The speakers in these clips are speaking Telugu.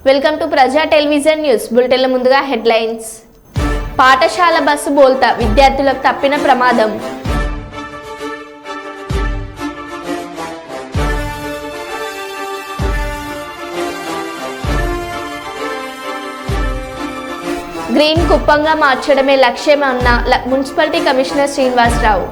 వెల్కమ్ టు ప్రజా టెలివిజన్ న్యూస్ బులెటిన్ల ముందుగా హెడ్లైన్స్. పాఠశాల బస్సు బోల్తా విద్యార్థులకు తప్పిన ప్రమాదం. గ్రీన్ కుప్పంగా మార్చడమే లక్ష్యమన్న మున్సిపాలిటీ కమిషనర్ శ్రీనివాసరావు.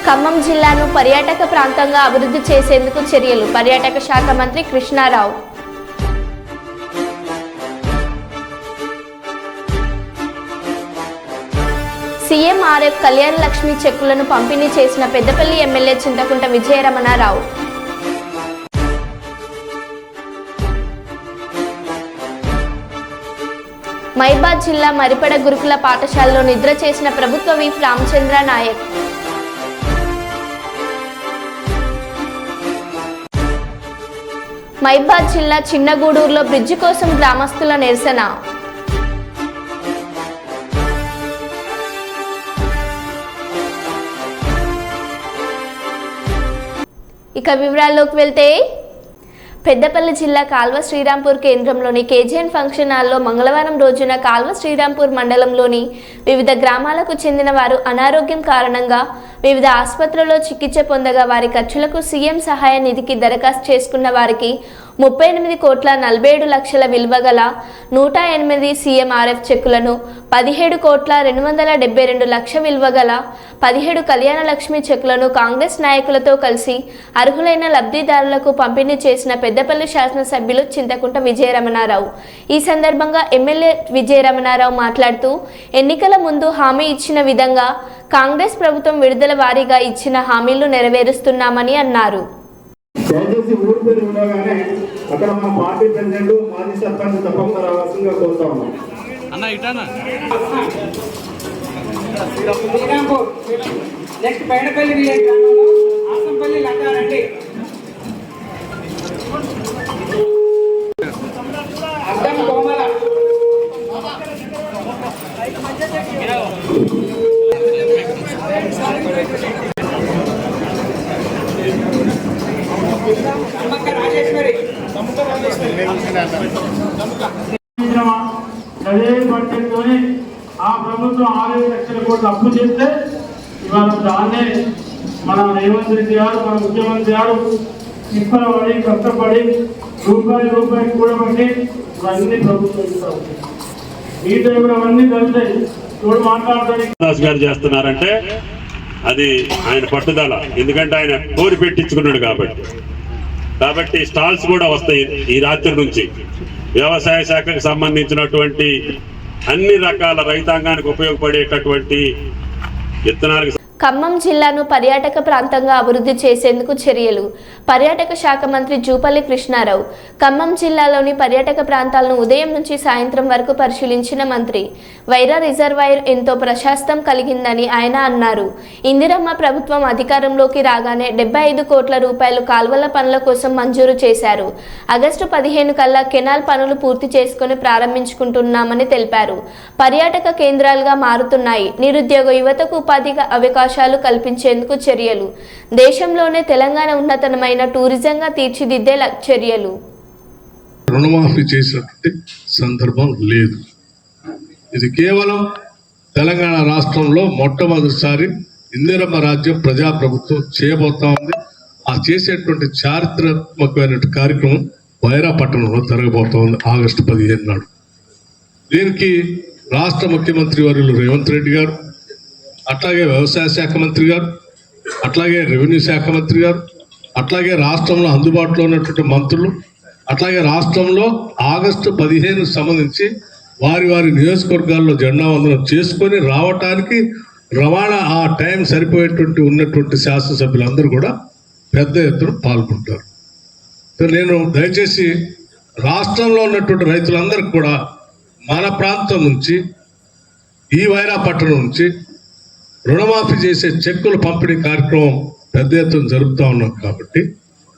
ఖమ్మం జిల్లాను పర్యాటక ప్రాంతంగా అభివృద్ధి చేసేందుకు చర్యలు. పర్యాటక శాఖ మంత్రి కృష్ణారావు. సీఎం ఆర్ఎఫ్ కళ్యాణ లక్ష్మి చెక్కులను పంపిణీ చేసిన పెద్దపల్లి ఎమ్మెల్యే చింతకుంట విజయరమణారావు. మైబాద్ జిల్లా మరిపడ గురుకుల పాఠశాలలో నిద్ర చేసిన ప్రభుత్వ విప్ రామచంద్ర నాయక్. మైబాద్ జిల్లా చిన్నగూడూరులో బ్రిడ్జి కోసం గ్రామస్తుల నిరసన. ఇక వివరాల్లోకి వెళ్తే, పెద్దపల్లి జిల్లా కాల్వ శ్రీరాంపూర్ కేంద్రంలోని కేజీఎన్ ఫంక్షన్ హాల్లో మంగళవారం రోజున కాల్వ శ్రీరాంపూర్ మండలంలోని వివిధ గ్రామాలకు చెందిన వారు అనారోగ్యం కారణంగా వివిధ ఆసుపత్రుల్లో చికిత్స పొందగా వారి ఖర్చులకు సీఎం సహాయ నిధికి దరఖాస్తు చేసుకున్న వారికి 38,47,00,000 విలువ గల 108 సీఎంఆర్ఎఫ్ చెక్కులను, 17,272,00,000 విలువ గల 17 కళ్యాణ లక్ష్మి చెక్కులను కాంగ్రెస్ నాయకులతో కలిసి అర్హులైన లబ్ధిదారులకు పంపిణీ చేసిన పెద్దపల్లి శాసనసభ్యులు చింతకుంట విజయరమణారావు. ఈ సందర్భంగా ఎమ్మెల్యే విజయరమణారావు మాట్లాడుతూ, ఎన్నికల ముందు హామీ ఇచ్చిన విధంగా కాంగ్రెస్ ప్రభుత్వం విడుదల వారీగా ఇచ్చిన హామీలు నెరవేరుస్తున్నామని అన్నారు. దయచేసి ఊరు పేరు ఉండగానే అక్కడ మా పార్టీ ప్రెసిడెంట్ మాజీ సర్పంచ్ తప్పకుండా రావాల్సిందిగా కోరుతా ఉన్నాం. నెక్స్ట్ బయటపల్లి విలేజ్ గ్రామంలో ఆసంపల్లి లంగారెడ్డి అద్దం కోమల బడ్జెట్తోని ఆ ప్రభుత్వం 6 లక్షల కోట్లు అప్పు చేస్తే ఇవాళ దాన్నే మన రేవంత్ రెడ్డి గారు, మన ముఖ్యమంత్రి గారు తిప్పలపడి కష్టపడి రూపాయి కూడబట్టి ఇవన్నీ ప్రభుత్వం ఇస్తారు. ఈ టైంలో అవన్నీ కలిసాయి. చూడు మాట్లాడుతారు చేస్తున్నారంటే అది ఆయన పట్టుదల. ఎందుకంటే ఆయన కోరి పెట్టించుకున్నాడు కాబట్టి స్టాల్స్ కూడా వస్తాయి ఈ రాత్రి నుంచి. వ్యవసాయ శాఖకు సంబంధించినటువంటి అన్ని రకాల రైతాంగానికి ఉపయోగపడేటటువంటి విత్తనాలకు. ఖమ్మం జిల్లాను పర్యాటక ప్రాంతంగా అభివృద్ధి చేసేందుకు చర్యలు. పర్యాటక శాఖ మంత్రి జూపల్లి కృష్ణారావు ఖమ్మం జిల్లాలోని పర్యాటక ప్రాంతాలను ఉదయం నుంచి సాయంత్రం వరకు పరిశీలించిన మంత్రి. వైరా రిజర్వాయర్ ఎంతో ప్రశస్తం కలిగిందని ఆయన అన్నారు. ఇందిరమ్మ ప్రభుత్వం అధికారంలోకి రాగానే 75 కోట్ల రూపాయలు కాల్వల పనుల కోసం మంజూరు చేశారు. ఆగస్టు 15 కల్లా కెనాల్ పనులు పూర్తి చేసుకుని ప్రారంభించుకుంటున్నామని తెలిపారు. పర్యాటక కేంద్రాలుగా మారుతున్నాయి. నిరుద్యోగ యువతకు ఉపాధి అవకాశాలు కల్పించేందుకు చర్యలు. దేశంలోనే తెలంగాణ ఉన్నతమైన టూరిజంగా తీర్చిదిద్దే చర్యలు. రుణమాఫీ చేసినటువంటి సందర్భం లేదు. ఇది కేవలం తెలంగాణ రాష్ట్రంలో మొట్టమొదటిసారి ఇందిరమ్మ రాజ్యం ప్రజాప్రభుత్వం చేయబోతా ఉంది. ఆ చేసేటువంటి చారిత్రాత్మకమైన కార్యక్రమం వైరా పట్టణంలో జరగబోతా ఉంది ఆగస్టు 15 నాడు. దీనికి రాష్ట్ర ముఖ్యమంత్రి వర్యులు రేవంత్ రెడ్డి గారు, అట్లాగే వ్యవసాయ శాఖ మంత్రి గారు, అట్లాగే రెవెన్యూ శాఖ మంత్రి గారు, అట్లాగే రాష్ట్రంలో అందుబాటులో ఉన్నటువంటి మంత్రులు, అట్లాగే రాష్ట్రంలో ఆగస్టు 15 సంబంధించి వారి నియోజకవర్గాల్లో జెండా వందనం చేసుకొని రావటానికి రవాణా ఆ టైం సరిపోయేటువంటి ఉన్నటువంటి శాసనసభ్యులందరూ కూడా పెద్ద ఎత్తున పాల్గొంటారు. నేను దయచేసి రాష్ట్రంలో ఉన్నటువంటి రైతులందరికీ కూడా మన ప్రాంతం నుంచి ఈ వైరా పట్టణం నుంచి రుణమాఫీ చేసే చెక్కుల పంపిణీ కార్యక్రమం పెద్ద ఎత్తున జరుపుతూ ఉన్నాం. కాబట్టి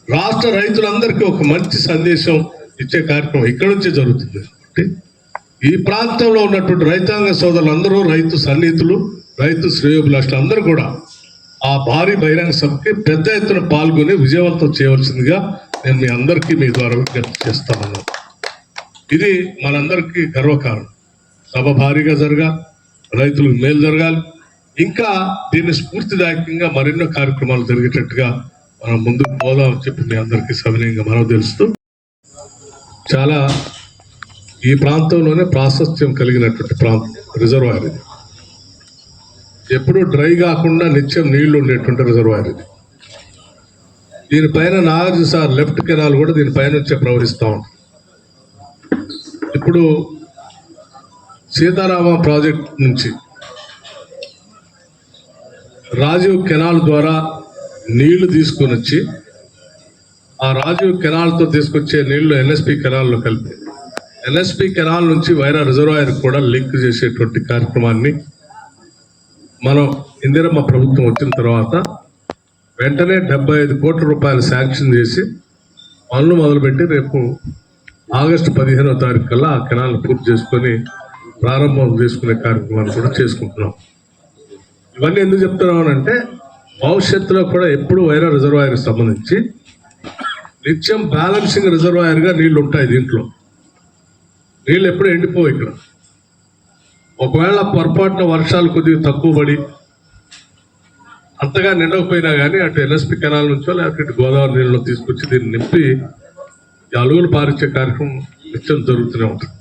రాష్ట్ర రైతులందరికీ ఒక మంచి సందేశం ఇచ్చే కార్యక్రమం ఇక్కడ నుంచే జరుగుతుంది. కాబట్టి ఈ ప్రాంతంలో ఉన్నటువంటి రైతాంగ సోదరులందరూ, రైతు సన్నిహితులు, రైతు శ్రేయోభిలాషులు అందరూ కూడా ఆ భారీ బహిరంగ సభకి పెద్ద ఎత్తున పాల్గొని విజయవంతం చేయవలసిందిగా నేను మీ అందరికీ మీ ద్వారా విజ్ఞప్తి చేస్తాను. ఇది మనందరికీ గర్వకారణం. సభ భారీగా జరగాలి, రైతులకు మేలు జరగాలి, ఇంకా దీన్ని స్ఫూర్తిదాయకంగా మరెన్నో కార్యక్రమాలు జరిగేటట్టుగా మనం ముందుకు పోదామని చెప్పి మీ అందరికీ సవినయంగా మనవి తెలుస్తూ, చాలా ఈ ప్రాంతంలోనే ప్రాశస్త్యం కలిగినటువంటి ప్రాంతం రిజర్వాయర్ ఇది. ఎప్పుడూ డ్రై కాకుండా నిత్యం నీళ్లు ఉండేటువంటి రిజర్వాయర్ ఇది. దీనిపైన నాగార్జున లెఫ్ట్ కెనాల్ కూడా దీనిపైన నుంచే ప్రవహిస్తూ ఉంటుంది. ఇప్పుడు సీతారామ ప్రాజెక్ట్ నుంచి రాజీవ్ కెనాల్ ద్వారా నీళ్లు తీసుకొని వచ్చి ఆ రాజీవ్ కెనాల్తో తీసుకొచ్చే నీళ్లు ఎన్ఎస్పి కెనాల్లో కలిపి ఎన్ఎస్పి కెనాల్ నుంచి వైరా రిజర్వాయర్ కూడా లింక్ చేసేటువంటి కార్యక్రమాన్ని మనం ఇందిరమ్మ ప్రభుత్వం వచ్చిన తర్వాత వెంటనే 75 కోట్ల రూపాయలు శాంక్షన్ చేసి పనులు మొదలుపెట్టి రేపు ఆగస్టు 15వ తారీఖు కల్లా ఆ కెనాల్ పూర్తి చేసుకొని ప్రారంభం చేసుకునే కార్యక్రమాన్ని కూడా చేసుకుంటున్నాం. ఇవన్నీ ఎందుకు చెప్తున్నామనంటే భవిష్యత్తులో కూడా ఎప్పుడు వైరా రిజర్వాయర్కి సంబంధించి నిత్యం బ్యాలెన్సింగ్ రిజర్వాయర్గా నీళ్లు ఉంటాయి. దీంట్లో నీళ్ళు ఎప్పుడు ఎండిపోవు. ఇక్కడ ఒకవేళ పొరపాటున వర్షాలు కొద్దిగా తక్కువ పడి అంతగా నిండకపోయినా కానీ అటు ఎన్ఎస్పి కెనాల్ నుంచో లేకపోతే ఇటు గోదావరి నీళ్ళలో తీసుకొచ్చి దీన్ని నింపి అలుగులు పారించే కార్యక్రమం నిత్యం జరుగుతూనే ఉంటుంది.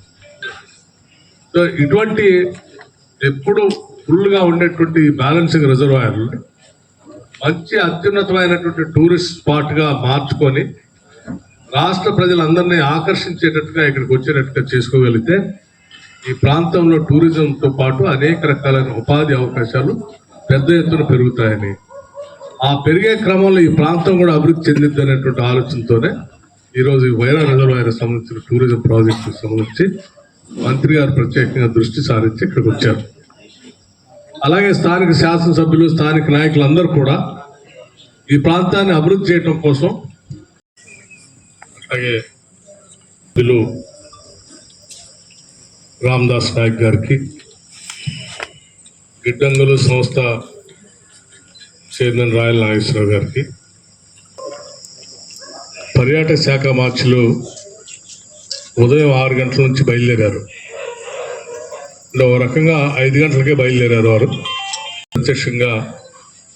సో ఇటువంటి ఎప్పుడు ఫుల్గా ఉండేటువంటి బ్యాలెన్సింగ్ రిజర్వాయర్లు మంచి అత్యున్నతమైనటువంటి టూరిస్ట్ స్పాట్గా మార్చుకొని రాష్ట్ర ప్రజలందరినీ ఆకర్షించేటట్టుగా ఇక్కడికి వచ్చేటట్టుగా చేసుకోగలిగితే ఈ ప్రాంతంలో టూరిజంతో పాటు అనేక రకాలైన ఉపాధి అవకాశాలు పెద్ద ఎత్తున పెరుగుతాయని, ఆ పెరిగే క్రమంలో ఈ ప్రాంతం కూడా అభివృద్ధి చెందిద్ది అనేటువంటి ఆలోచనతోనే ఈరోజు వైరా రిజర్వాయర్ సంబంధించిన టూరిజం ప్రాజెక్టుకు సంబంధించి మంత్రి గారు ప్రత్యేకంగా దృష్టి సారించి ఇక్కడికి వచ్చారు. అలాగే స్థానిక శాసనసభ్యులు, స్థానిక నాయకులందరూ కూడా ఈ ప్రాంతాన్ని అభివృద్ధి చేయడం కోసం, అలాగే పిలు రామదాస్ నాయక్ గారికి, గిడ్డంగులు సంస్థ చైర్మన్ రాయల్ నాగేశ్వరరావు గారికి, పర్యాటక శాఖ మార్చులు ఉదయం 6 గంటల నుంచి బయలుదేరారు. ఓ రకంగా 5 గంటలకే బయలుదేరారు. వారు ప్రత్యక్షంగా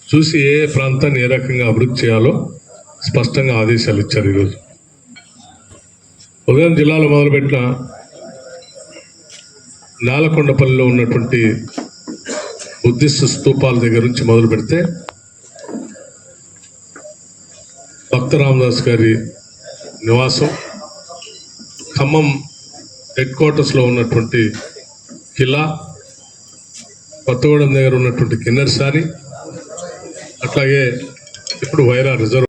చూసి ఏ ప్రాంతాన్ని ఏ రకంగా అభివృద్ధి చేయాలో స్పష్టంగా ఆదేశాలు ఇచ్చారు. ఈరోజు ఉదయం జిల్లాలో మొదలుపెట్టిన నేలకొండపల్లిలో ఉన్నటువంటి బుద్ధిస్ట్ స్తూపాల దగ్గర నుంచి మొదలు పెడితే భక్త రామదాస్ గారి నివాసం, ఖమ్మం హెడ్ క్వార్టర్స్లో ఉన్నటువంటి కిలా, కొత్తగూడెం దగ్గర ఉన్నటువంటి కిన్నెరసాని, అట్లాగే ఇప్పుడు వైరా రిజర్వ్.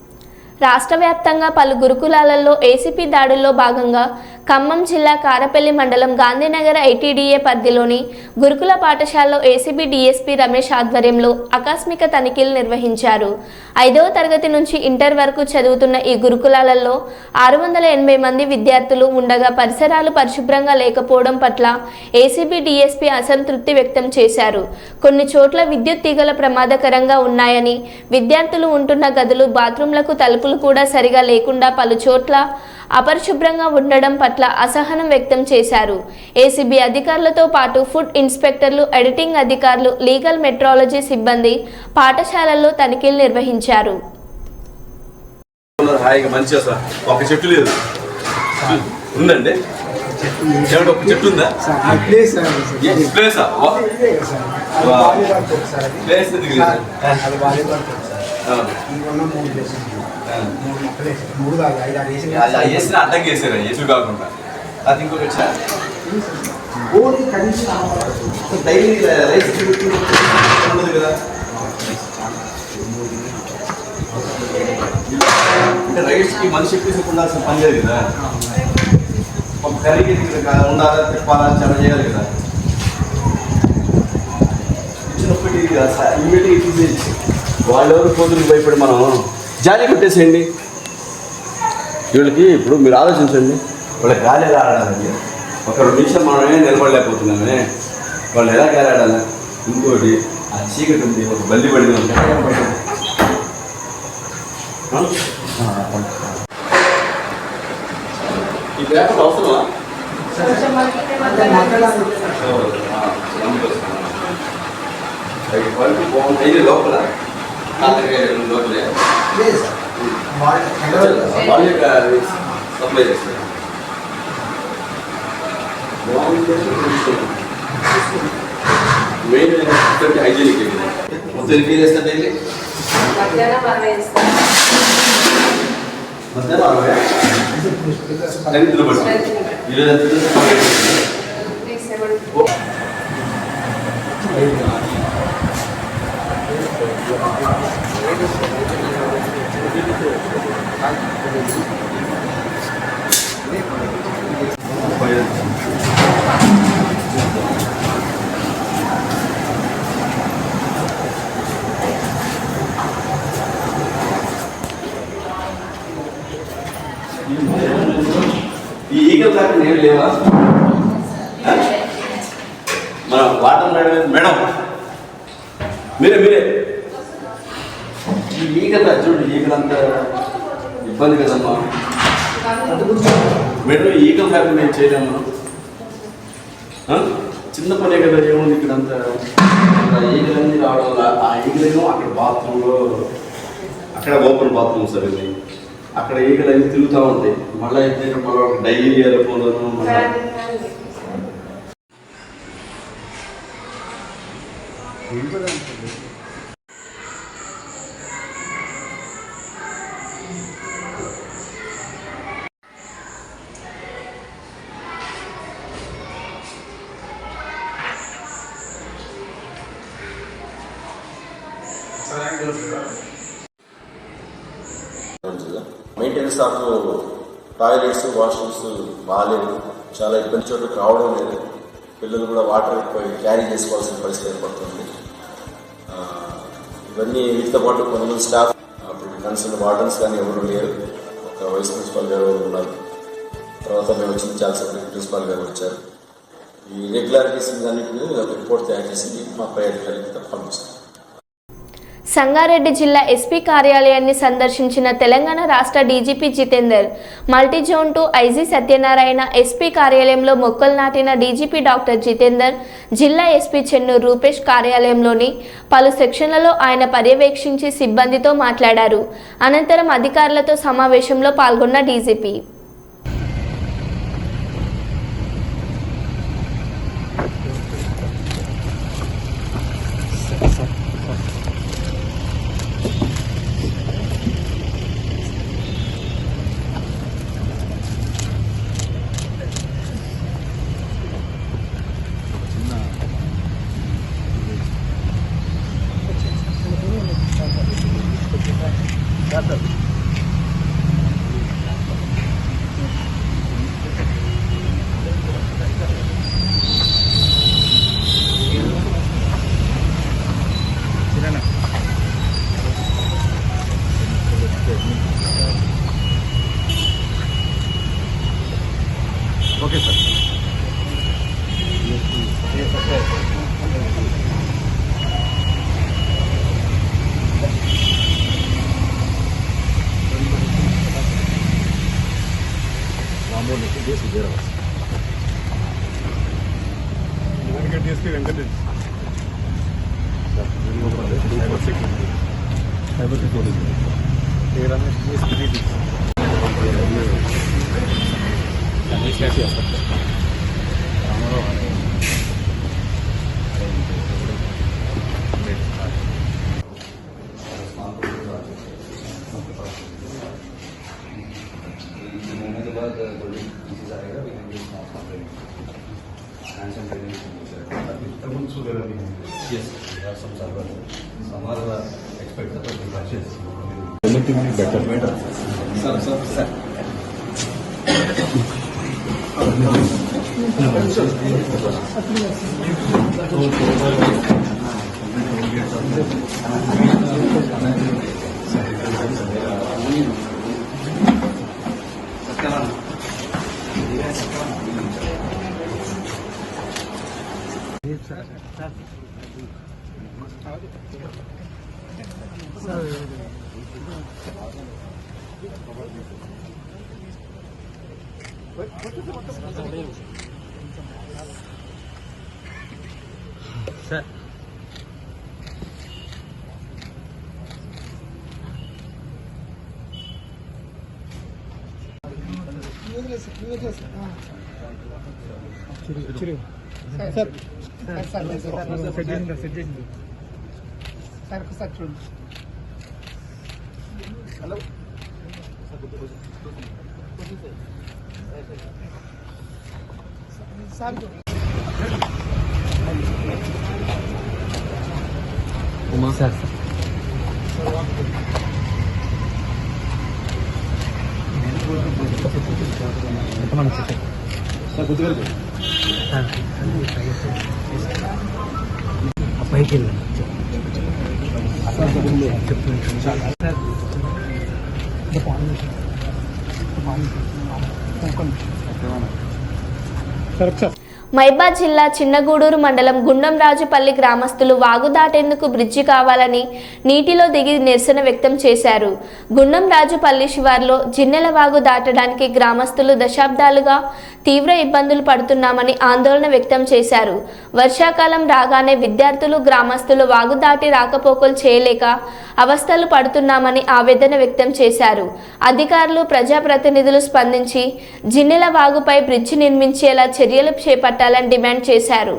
రాష్ట్ర వ్యాప్తంగా పలు గురుకులాలలో ఏసీపీ దాడుల్లో భాగంగా ఖమ్మం జిల్లా కారపల్లి మండలం గాంధీనగర్ ఐటీడీఏ పరిధిలోని గురుకుల పాఠశాలలో ఏసీబీ డీఎస్పీ రమేష్ ఆధ్వర్యంలో ఆకస్మిక తనిఖీలు నిర్వహించారు. 5వ తరగతి నుంచి ఇంటర్ వరకు చదువుతున్న ఈ గురుకులాలలో 680 మంది విద్యార్థులు ఉండగా పరిసరాలు పరిశుభ్రంగా లేకపోవడం పట్ల ఏసీబీ డీఎస్పీ అసంతృప్తి వ్యక్తం చేశారు. కొన్ని చోట్ల విద్యుత్ తీగల ప్రమాదకరంగా ఉన్నాయని, విద్యార్థులు ఉంటున్న గదులు, బాత్రూంలకు తలుపులు కూడా సరిగా లేకుండా పలు చోట్ల అపరిశుభ్రంగా ఉండడం పట్ల అసహనం వ్యక్తం చేశారు. ఏసీబీ అధికారులతో పాటు ఫుడ్ ఇన్స్పెక్టర్లు, ఎడిటింగ్ అధికారులు, లీగల్ మెట్రాలజీ సిబ్బంది పాఠశాలల్లో తనిఖీలు నిర్వహించారు. ఒక చెట్టు లేదు ఉందండి, ఒక చెట్టు ఉందా? వేసిన అడ్డంకి వేసారు ఎటు కాకుండా. అది ఇంకోటి వచ్చా డైలీ రైస్ ఉండదు కదా, అంటే రైస్కి మనిషి ఎక్కేసి ఉండాల్సిన పని లేదు కదా. ఒక కర్రీకి ఉండాలా, తిప్పాలా, చాలా చేయాలి కదా. ఇచ్చినప్పటి ఇమ్మీడియట్గా తీసేసి వాళ్ళెవరు కోతులకు భయపడి మనం జాలి కొట్టేసేయండి. వీళ్ళకి ఇప్పుడు మీరు ఆలోచించండి, వాళ్ళకి గాలి ఎలా ఆడాలండి? ఒక 2 నిమిషం మనమే నిలబడలేకపోతున్నామే, వాళ్ళు ఎలా గాలి ఆడాలి? ఇంకోటి ఆ చీకటి ఉంది, ఒక బల్లి పడింది ఉంది. ఈ పేపర్ అవసరమా? ఇది లోపల లోపలే సప్లై చేస్తారు. మెయిన్ హైజీనిక్ మొత్తం ఎన్ని ఫీల్ చేస్తారు డైలీ? మధ్యాహ్నం 60 నిద్ర పడుతుంది. ఈరోజు ఈ ఈగల్ దాకా నేను లేవా? మన వాటర్ మేడం మీరే ఈ ఈగల్ చూడండి, ఈగలంతా ఇబ్బంది కదమ్మా మేడం. ఈగల్ దాకా మేము చేయలేము, చిన్న పనే కదా. ఏముంది ఇక్కడ అంతా ఈగలన్నీ రావడం వల్ల ఆ ఈగలేమో అక్కడ బాత్రూంలో, అక్కడ ఓపెన్ బాత్రూమ్ సార్ ఇది, అక్కడ ఈగలు అన్నీ తిరుగుతూ ఉంటాయి. మళ్ళీ అయితే మళ్ళీ daily phone maintenance of toilets, washrooms బాగాలేవు, చాలా ఇబ్బంది, చోటుకు రావడం లేదు. పిల్లలు కూడా వాటర్ క్యారీ చేసుకోవాల్సిన పరిస్థితి ఏర్పడుతుంది. ఇవన్నీ వీటితో పాటు కొంతమంది స్టాఫ్, అప్పుడు కన్సర్న్ వార్డన్స్ కానీ ఎవరు లేరు, ఒక వైస్ ప్రిన్సిపాల్ గారు ఉన్నారు. తర్వాత మేము వచ్చిన చాలా ప్రిన్సిపాల్ గారు వచ్చారు. ఈ ఇర్రెగ్యులారిటీస్ అన్నింటినీ రిపోర్ట్ తయారు చేసి మా పై అధికారికి పంపిస్తాం. సంగారెడ్డి జిల్లా ఎస్పీ కార్యాలయాన్ని సందర్శించిన తెలంగాణ రాష్ట్ర DGP Jitender, multi zone 2 IG Satyanarayana SP కార్యాలయంలో మొక్కలు నాటిన డీజీపీ డాక్టర్ జితేందర్, జిల్లా ఎస్పీ చెన్నూరు రూపేష్ కార్యాలయంలోని పలు సెక్షన్లలో ఆయన పర్యవేక్షించి సిబ్బందితో మాట్లాడారు. అనంతరం అధికారులతో సమావేశంలో పాల్గొన్న డీజీపీ మైబాద్ జిల్లా చిన్నగూడూరు మండలం గుండంరాజుపల్లి గ్రామస్తులు వాగు దాటేందుకు బ్రిడ్జి కావాలని నీటిలో దిగి నిరసన వ్యక్తం చేశారు. గుండంరాజుపల్లి శివార్లో జిన్నెల వాగు దాటడానికి గ్రామస్తులు దశాబ్దాలుగా తీవ్ర ఇబ్బందులు పడుతున్నామని ఆందోళన వ్యక్తం చేశారు. వర్షాకాలం రాగానే విద్యార్థులు గ్రామస్తులు వాగు దాటి రాకపోకలు చేయలేక అవస్థలు పడుతున్నామని ఆవేదన వ్యక్తం చేశారు. అధికారులు ప్రజాప్రతినిధులు స్పందించి జిన్నెల వాగుపై బ్రిడ్జి నిర్మించేలా చర్యలు చేపట్టాలని డిమాండ్ చేశారు.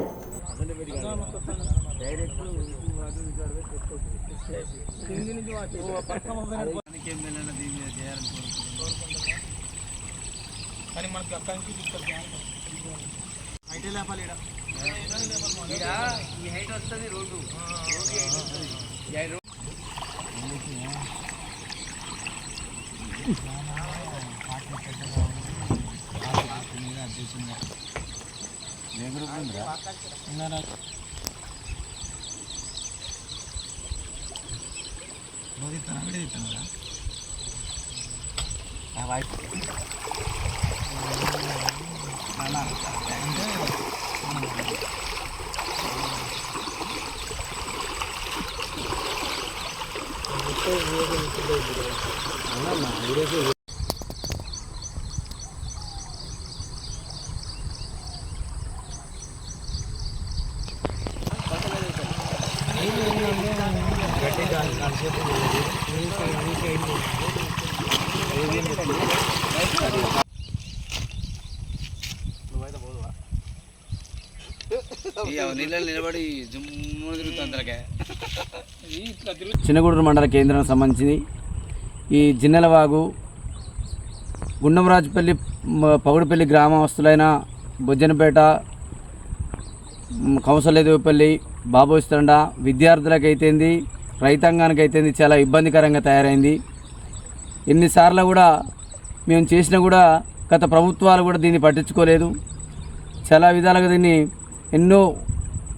చిన్నగూడూరు మండల కేంద్రానికి సంబంధించి ఈ జిన్నెలవాగు గుండంరాజుపల్లి పగుడుపల్లి గ్రామస్తులైన బొజ్జనపేట, కౌసలేదేవిపల్లి, బాబోస్తండ విద్యార్థులకైతేంది, రైతాంగానికైతేంది చాలా ఇబ్బందికరంగా తయారైంది. ఎన్నిసార్లు కూడా మేము చేసినా కూడా గత ప్రభుత్వాలు కూడా దీన్ని పట్టించుకోలేదు. చాలా విధాలుగా దీన్ని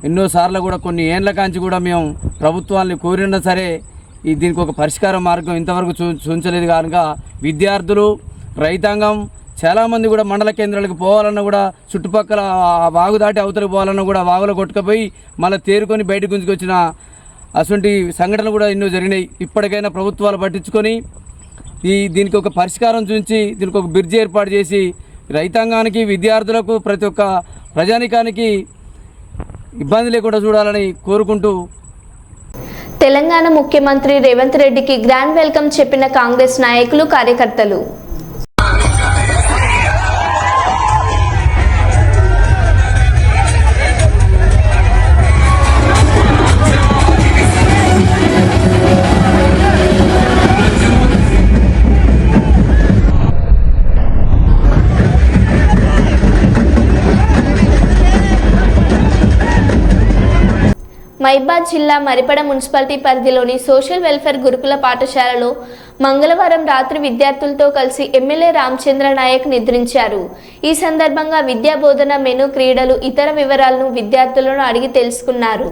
ఎన్నోసార్లు కూడా కొన్ని ఏండ్ల కాంచి కూడా మేము ప్రభుత్వాన్ని కోరినా సరే దీనికి ఒక పరిష్కార మార్గం ఇంతవరకు చూపించలేదు. కనుక విద్యార్థులు, రైతాంగం చాలామంది కూడా మండల కేంద్రాలకు పోవాలన్నా కూడా చుట్టుపక్కల వాగు దాటి అవతలకు పోవాలన్నా కూడా వాగులో కొట్టుకుపోయి మళ్ళీ తేరుకొని బయటకు గుంజుకొచ్చిన అటువంటి సంఘటనలు కూడా ఎన్నో జరిగినాయి. ఇప్పటికైనా ప్రభుత్వాలు పట్టించుకొని దీనికి ఒక పరిష్కారం చూపించి దీనికి ఒక బ్రిడ్జి ఏర్పాటు చేసి రైతాంగానికి, విద్యార్థులకు, ప్రతి ఒక్క ప్రజానికానికి ఇబ్బంది లేకుండా చూడాలని కోరుకుంటూ తెలంగాణ ముఖ్యమంత్రి రేవంత్ రెడ్డికి గ్రాండ్ వెల్కమ్ చెప్పిన కాంగ్రెస్ నాయకులు, కార్యకర్తలు. మైబాద్ జిల్లా మరిపడ మున్సిపాలిటీ పరిధిలోని సోషల్ వెల్ఫేర్ గురుకుల పాఠశాలలో మంగళవారం రాత్రి విద్యార్థులతో కలిసి ఎమ్మెల్యే రామచంద్ర నాయక్ నిద్రించారు. ఈ సందర్భంగా విద్యా బోధన, మెను, క్రీడలు, ఇతర వివరాలను విద్యార్థులను అడిగి తెలుసుకున్నారు.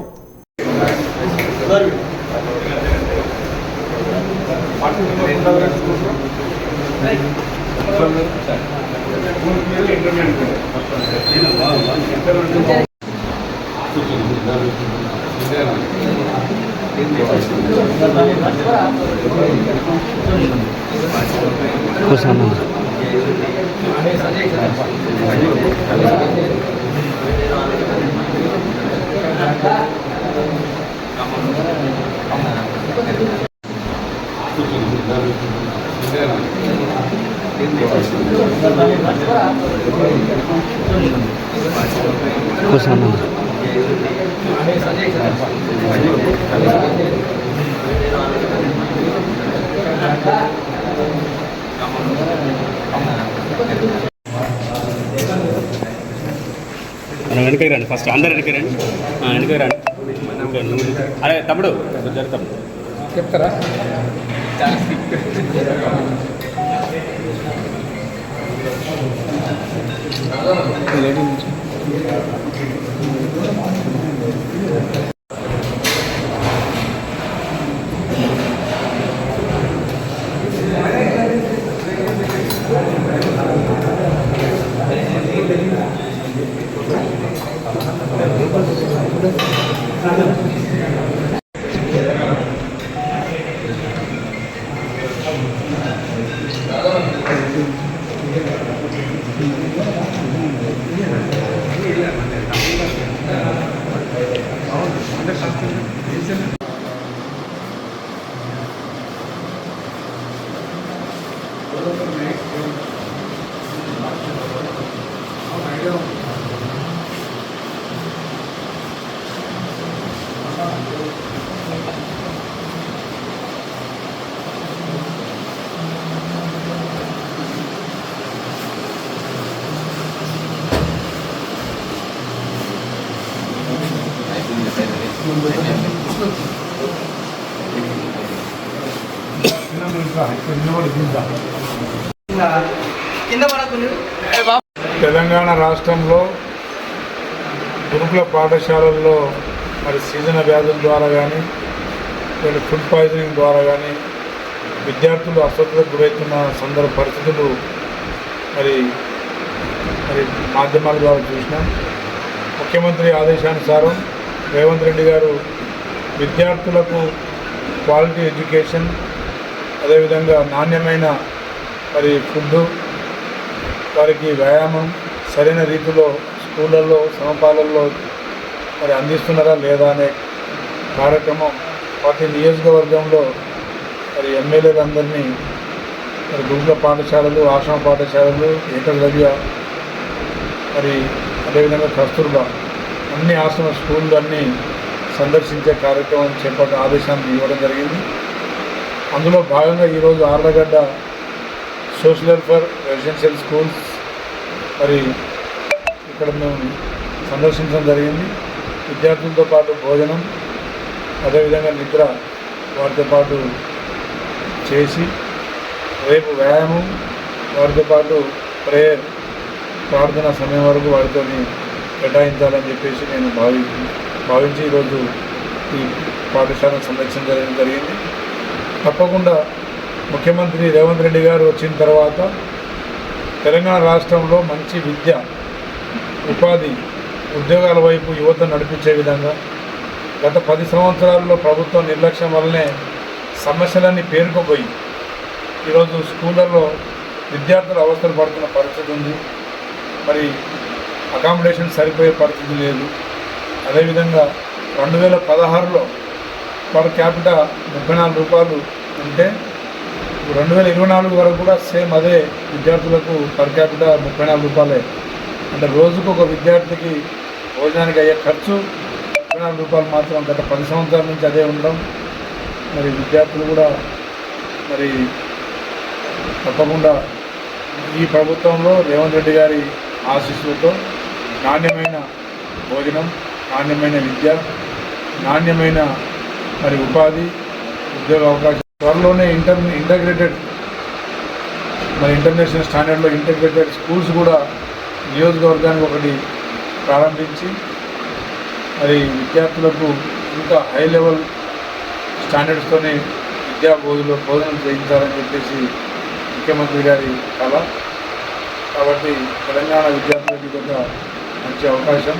మనం వెనకకి రండి, ఫస్ట్ అందరు వెనక్కి రండి, వెనకకి రండి. అరే తమ్ముడు జరుగుతాం చెప్తారా? తెలంగాణ రాష్ట్రంలో గురుకుల పాఠశాలల్లో మరి సీజనల్ వ్యాధుల ద్వారా కానీ లేదా ఫుడ్ పాయిజనింగ్ ద్వారా కానీ విద్యార్థులు అస్వస్థతకు గురవుతున్న పరిస్థితులు మరి మరి మాధ్యమాల ద్వారా చూసినాం. ముఖ్యమంత్రి ఆదేశానుసారం రేవంత్ రెడ్డి గారు విద్యార్థులకు క్వాలిటీ ఎడ్యుకేషన్, అదేవిధంగా నాణ్యమైన మరి ఫుడ్, వారికి వ్యాయామం సరైన రీతిలో స్కూళ్ళల్లో సమపాలల్లో మరి అందిస్తున్నారా లేదా అనే కార్యక్రమం ప్రతి నియోజకవర్గంలో మరి ఎమ్మెల్యేలందరినీ మరి గురుకుల పాఠశాలలు, ఆశ్రమ పాఠశాలలు, ఏకలవ్య మరి అదేవిధంగా కస్తూర్బా అన్ని ఆశ్రమ స్కూళ్ళు అన్నీ సందర్శించే కార్యక్రమం చేపట్టే ఆదేశాన్ని ఇవ్వడం జరిగింది. అందులో భాగంగా ఈరోజు Allagadda social welfare residential schools మరి ఇక్కడ మేము సందర్శించడం జరిగింది. విద్యార్థులతో పాటు భోజనం, అదేవిధంగా నిద్ర వారితో పాటు చేసి రేపు వ్యాయామం, వారితో పాటు ప్రేయర్ ప్రార్థన సమయం వరకు వారితో కేటాయించాలని చెప్పేసి నేను భావించి ఈరోజు ఈ పాఠశాలను సందర్శించడం జరిగింది. తప్పకుండా ముఖ్యమంత్రి రేవంత్ రెడ్డి గారు వచ్చిన తర్వాత తెలంగాణ రాష్ట్రంలో మంచి విద్య, ఉపాధి, ఉద్యోగాల వైపు యువత నడిపించే విధంగా గత 10 సంవత్సరాల్లో ప్రభుత్వం నిర్లక్ష్యం వల్లనే సమస్యలన్నీ పేరుకుపోయి ఈరోజు స్కూళ్ళల్లో విద్యార్థులు అవస్థలు పడుతున్న పరిస్థితి ఉంది. మరి అకామిడేషన్ సరిపోయే పరిస్థితి లేదు. అదేవిధంగా 2016లో పర్ క్యాపిటా 34 రూపాయలు ఉంటే 2024 వరకు కూడా సేమ్ అదే విద్యార్థులకు పర్ క్యాపిటా 34 రూపాయలే. అంటే రోజుకు ఒక విద్యార్థికి భోజనానికి అయ్యే ఖర్చు 34 రూపాయలు మాత్రం గత 10 సంవత్సరాల నుంచి అదే ఉండడం. మరి విద్యార్థులు కూడా మరి తప్పకుండా ఈ ప్రభుత్వంలో రేవంత్ రెడ్డి గారి ఆశీస్సులతో నాణ్యమైన భోజనం, నాణ్యమైన విద్య, నాణ్యమైన మరి ఉపాధి, ఉద్యోగ అవకాశం త్వరలోనే ఇంటగ్రేటెడ్ మరి ఇంటర్నేషనల్ స్టాండర్డ్లో ఇంటగ్రేటెడ్ స్కూల్స్ కూడా నియోజకవర్గానికి ఒకటి ప్రారంభించి మరి విద్యార్థులకు ఇంకా హై లెవెల్ స్టాండర్డ్స్తోనే భోజనం చేయించాలని చెప్పేసి ముఖ్యమంత్రి గారి కళ. కాబట్టి తెలంగాణ విద్యార్థులకి ఒక మంచి అవకాశం.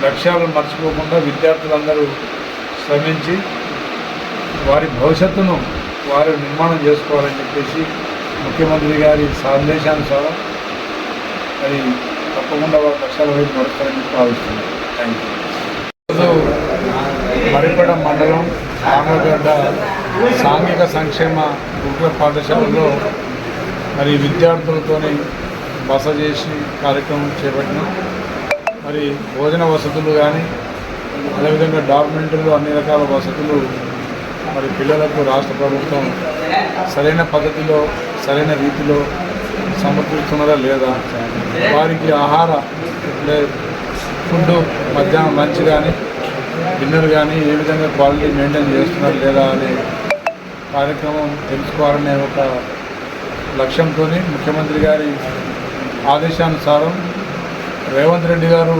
లక్ష్యాలను మర్చిపోకుండా విద్యార్థులందరూ శ్రమించి వారి భవిష్యత్తును వారు నిర్మాణం చేసుకోవాలని చెప్పేసి ముఖ్యమంత్రి గారి సందేశానుసారం అది తప్పకుండా వారి లక్ష్యాల వైపు నడుస్తారని చెప్పి భావిస్తున్నాను. Thank you. మరిపేడ మండలం రామగడ్డ సాంఘిక సంక్షేమ గురుకుల పాఠశాలలో మరి విద్యార్థులతోని బస చేసి కార్యక్రమం చేపట్టినాం. మరి భోజన వసతులు కానీ అదేవిధంగా డాక్యుమెంటరీలు అన్ని రకాల వసతులు మరి పిల్లలకు రాష్ట్ర ప్రభుత్వం సరైన పద్ధతిలో సరైన రీతిలో సమకూరుతున్నారా లేదా, వారికి ఆహార ఫుడ్ మధ్యాహ్నం లంచ్ కానీ డిన్నర్ కానీ ఏ విధంగా క్వాలిటీ మెయింటైన్ చేస్తున్నారు లేదా అనే కార్యక్రమం తెలుసుకోవాలనే ఒక లక్ష్యంతో ముఖ్యమంత్రి గారి ఆదేశానుసారం రేవంత్ రెడ్డి గారు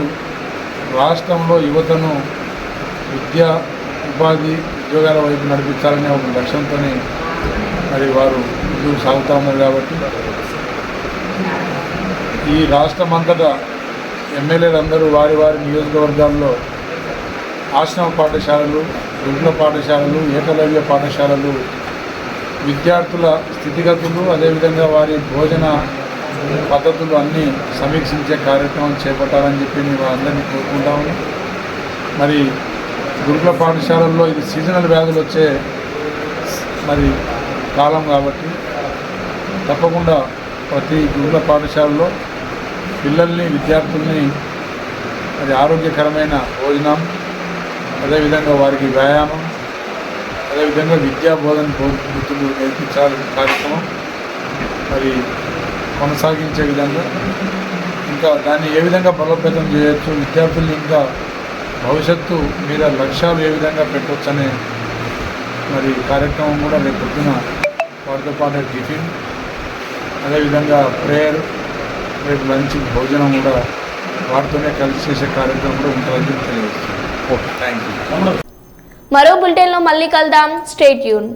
రాష్ట్రంలో యువతను విద్యా ఉపాధి ఉద్యోగాల వైపు నడిపించాలనే ఒక లక్ష్యంతో మరి వారు ముందుకు సాగుతూ ఉన్నారు. కాబట్టి ఈ రాష్ట్రం అంతటా ఎమ్మెల్యేలందరూ వారి వారి నియోజకవర్గాల్లో ఆశ్రమ పాఠశాలలు, గురుకుల పాఠశాలలు, ఏకలవ్య పాఠశాలలు విద్యార్థుల స్థితిగతులు అదేవిధంగా వారి భోజన పద్ధతులు అన్నీ సమీక్షించే కార్యక్రమం చేపట్టాలని చెప్పి మేము అందరినీ కోరుకుంటాము. మరి గురుకుల పాఠశాలల్లో ఇది సీజనల్ వ్యాధులు వచ్చే మరి కాలం కాబట్టి తప్పకుండా ప్రతి గురుకుల పాఠశాలలో పిల్లల్ని విద్యార్థుల్ని మరి ఆరోగ్యకరమైన భోజనం అదేవిధంగా వారికి వ్యాయామం అదేవిధంగా విద్యా బోధన వృత్తులు నేర్పించాలని కార్యక్రమం మరి కొనసాగించే విధంగా ఇంకా దాన్ని ఏ విధంగా బలోపేతం చేయొచ్చు, విద్యార్థుల్ని ఇంకా భవిష్యత్తు మీద లక్ష్యాలు ఏ విధంగా పెట్టవచ్చు అనే మరి కార్యక్రమం కూడా రేపు పొద్దున వాటితో పాటు టిఫిన్ అదేవిధంగా ప్రేయర్ రేపు లంచ్ భోజనం కూడా వాటితోనే కలిసి చేసే కార్యక్రమం కూడా ఉంటుందని తెలియజేస్తుంది. Okay, thank you. మరో బులెటిన్లో మళ్ళీ కలుద్దాం. Stay tune.